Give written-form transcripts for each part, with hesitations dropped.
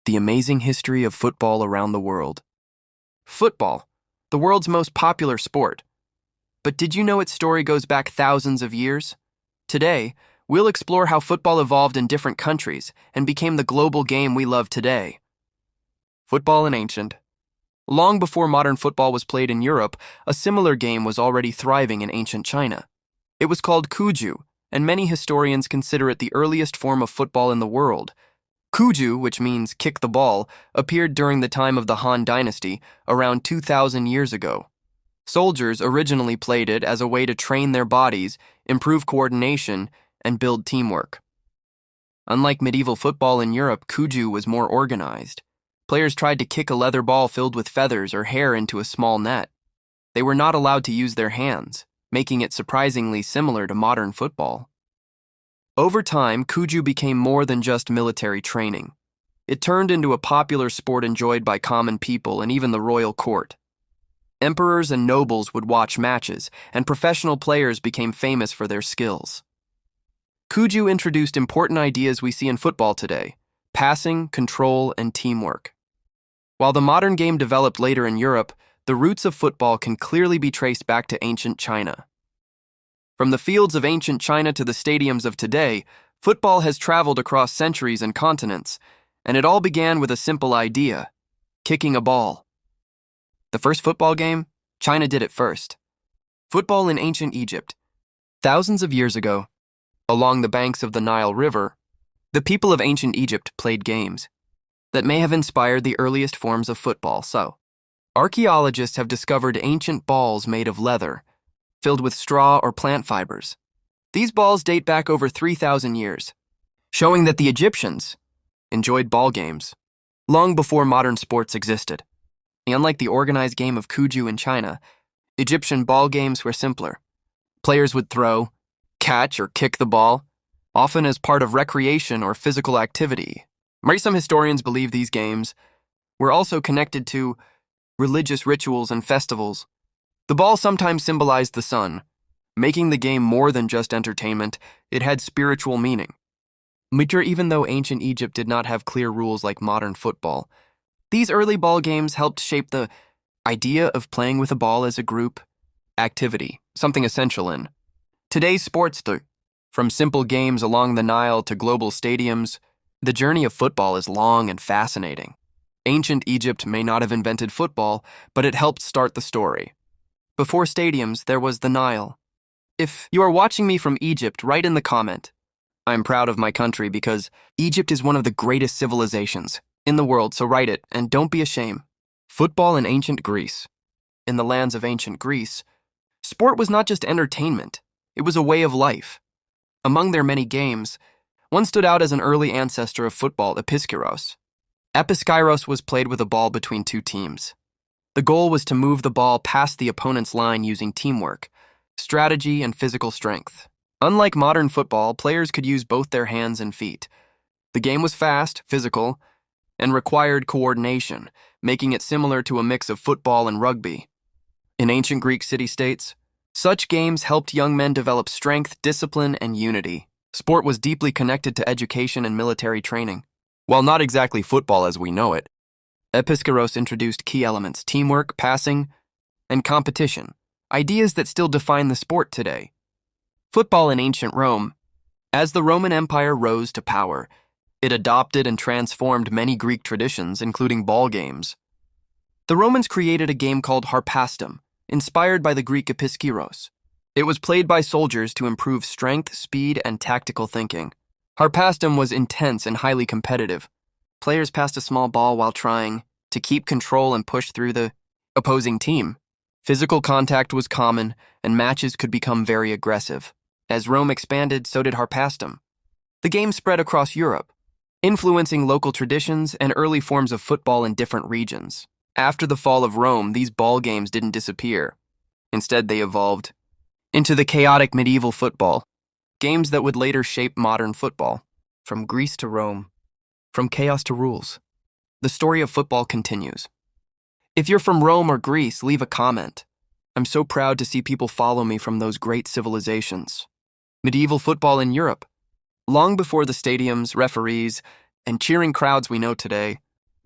The amazing history of football around the world. Football, the world's most popular sport. But did you know its story goes back thousands of years? Today, we'll explore how football evolved in different countries and became the global game we love today. Football in ancient. Long before modern football was played in Europe, a similar game was already thriving in ancient China. It was called Cuju, and many historians consider it the earliest form of football in the world. Cuju, which means kick the ball, appeared during the time of the Han Dynasty, around 2,000 years ago. Soldiers originally played it as a way to train their bodies, improve coordination, and build teamwork. Unlike medieval football in Europe, Cuju was more organized. Players tried to kick a leather ball filled with feathers or hair into a small net. They were not allowed to use their hands, making it surprisingly similar to modern football. Over time, Cuju became more than just military training. It turned into a popular sport enjoyed by common people and even the royal court. Emperors and nobles would watch matches, and professional players became famous for their skills. Cuju introduced important ideas we see in football today: passing, control, and teamwork. While the modern game developed later in Europe, the roots of football can clearly be traced back to ancient China. From the fields of ancient China to the stadiums of today, football has traveled across centuries and continents, and it all began with a simple idea: kicking a ball. The first football game? China did it first. Football in ancient Egypt. Thousands of years ago, along the banks of the Nile River, the people of ancient Egypt played games that may have inspired the earliest forms of football. Archaeologists have discovered ancient balls made of leather, filled with straw or plant fibers. These balls date back over 3,000 years, showing that the Egyptians enjoyed ball games long before modern sports existed. Unlike the organized game of Cuju in China, Egyptian ball games were simpler. Players would throw, catch, or kick the ball, often as part of recreation or physical activity. Some historians believe these games were also connected to religious rituals and festivals. The ball sometimes symbolized the sun, making the game more than just entertainment. It had spiritual meaning. Even though ancient Egypt did not have clear rules like modern football, these early ball games helped shape the idea of playing with a ball as a group activity, something essential in today's sports. From simple games along the Nile to global stadiums, the journey of football is long and fascinating. Ancient Egypt may not have invented football, but it helped start the story. Before stadiums, there was the Nile. If you are watching me from Egypt, write in the comment. I'm proud of my country because Egypt is one of the greatest civilizations in the world, so write it and don't be ashamed. Football in ancient Greece. In the lands of ancient Greece, sport was not just entertainment, it was a way of life. Among their many games, one stood out as an early ancestor of football, Episkeiros. Episkeiros was played with a ball between two teams. The goal was to move the ball past the opponent's line using teamwork, strategy, and physical strength. Unlike modern football, players could use both their hands and feet. The game was fast, physical, and required coordination, making it similar to a mix of football and rugby. In ancient Greek city-states, such games helped young men develop strength, discipline, and unity. Sport was deeply connected to education and military training. While not exactly football as we know it, Episkeiros introduced key elements: teamwork, passing, and competition, ideas that still define the sport today. Football in ancient Rome. As the Roman Empire rose to power, it adopted and transformed many Greek traditions, including ball games. The Romans created a game called harpastum, inspired by the Greek episkeiros. It was played by soldiers to improve strength, speed, and tactical thinking. Harpastum was intense and highly competitive. Players passed a small ball while trying to keep control and push through the opposing team. Physical contact was common, and matches could become very aggressive. As Rome expanded, so did harpastum. The game spread across Europe, influencing local traditions and early forms of football in different regions. After the fall of Rome, these ball games didn't disappear. Instead, they evolved into the chaotic medieval football, games that would later shape modern football. From Greece to Rome, from chaos to rules, the story of football continues. If you're from Rome or Greece, leave a comment. I'm so proud to see people follow me from those great civilizations. Medieval football in Europe. Long before the stadiums, referees, and cheering crowds we know today,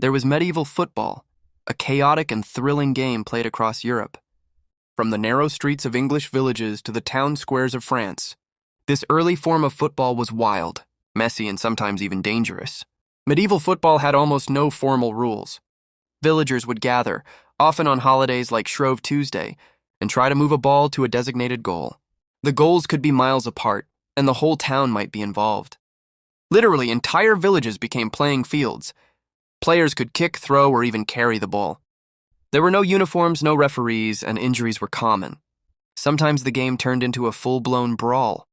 there was medieval football, a chaotic and thrilling game played across Europe. From the narrow streets of English villages to the town squares of France, this early form of football was wild, messy, and sometimes even dangerous. Medieval football had almost no formal rules. Villagers would gather, often on holidays like Shrove Tuesday, and try to move a ball to a designated goal. The goals could be miles apart, and the whole town might be involved. Literally, entire villages became playing fields. Players could kick, throw, or even carry the ball. There were no uniforms, no referees, and injuries were common. Sometimes the game turned into a full-blown brawl.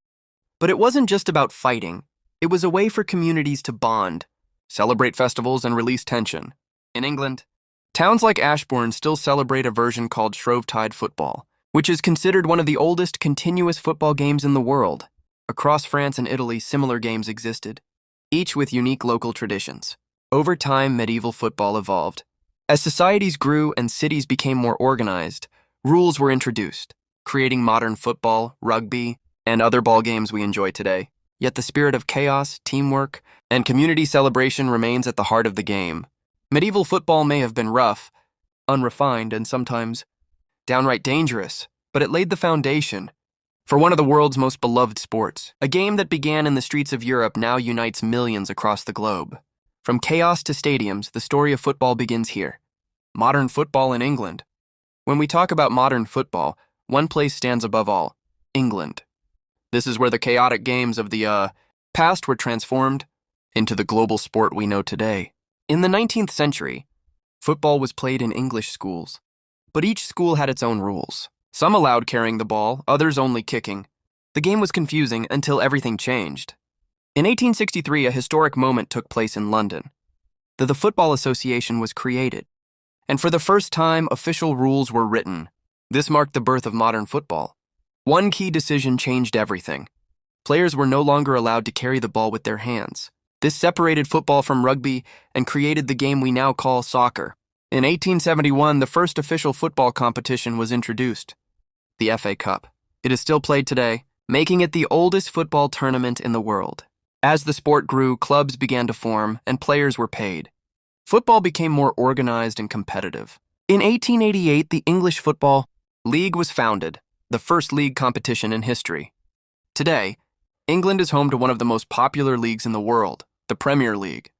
But it wasn't just about fighting. It was a way for communities to bond, celebrate festivals, and release tension. In England, towns like Ashbourne still celebrate a version called Shrovetide football, which is considered one of the oldest continuous football games in the world. Across France and Italy, similar games existed, each with unique local traditions. Over time, medieval football evolved. As societies grew and cities became more organized, rules were introduced, creating modern football, rugby, and other ball games we enjoy today. Yet the spirit of chaos, teamwork, and community celebration remains at the heart of the game. Medieval football may have been rough, unrefined, and sometimes downright dangerous, but it laid the foundation for one of the world's most beloved sports. A game that began in the streets of Europe now unites millions across the globe. From chaos to stadiums, the story of football begins here. Modern football in England. When we talk about modern football, one place stands above all: England. This is where the chaotic games of the past were transformed into the global sport we know today. In the 19th century, football was played in English schools, but each school had its own rules. Some allowed carrying the ball, others only kicking. The game was confusing until everything changed. In 1863, a historic moment took place in London. The Football Association was created, and for the first time, official rules were written. This marked the birth of modern football. One key decision changed everything. Players were no longer allowed to carry the ball with their hands. This separated football from rugby and created the game we now call soccer. In 1871, the first official football competition was introduced, the FA Cup. It is still played today, making it the oldest football tournament in the world. As the sport grew, clubs began to form, and players were paid. Football became more organized and competitive. In 1888, the English Football League was founded, the first league competition in history. Today, England is home to one of the most popular leagues in the world, the Premier League.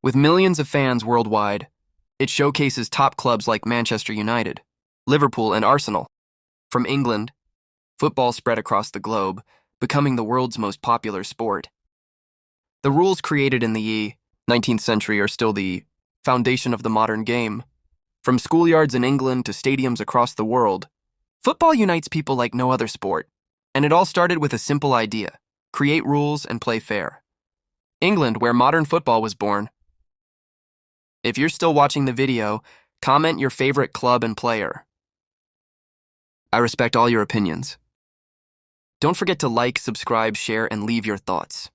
With millions of fans worldwide, it showcases top clubs like Manchester United, Liverpool, and Arsenal. From England, football spread across the globe, becoming the world's most popular sport. The rules created in the 19th century are still the foundation of the modern game. From schoolyards in England to stadiums across the world, football unites people like no other sport. And it all started with a simple idea: create rules and play fair. England, where modern football was born. If you're still watching the video, comment your favorite club and player. I respect all your opinions. Don't forget to like, subscribe, share, and leave your thoughts.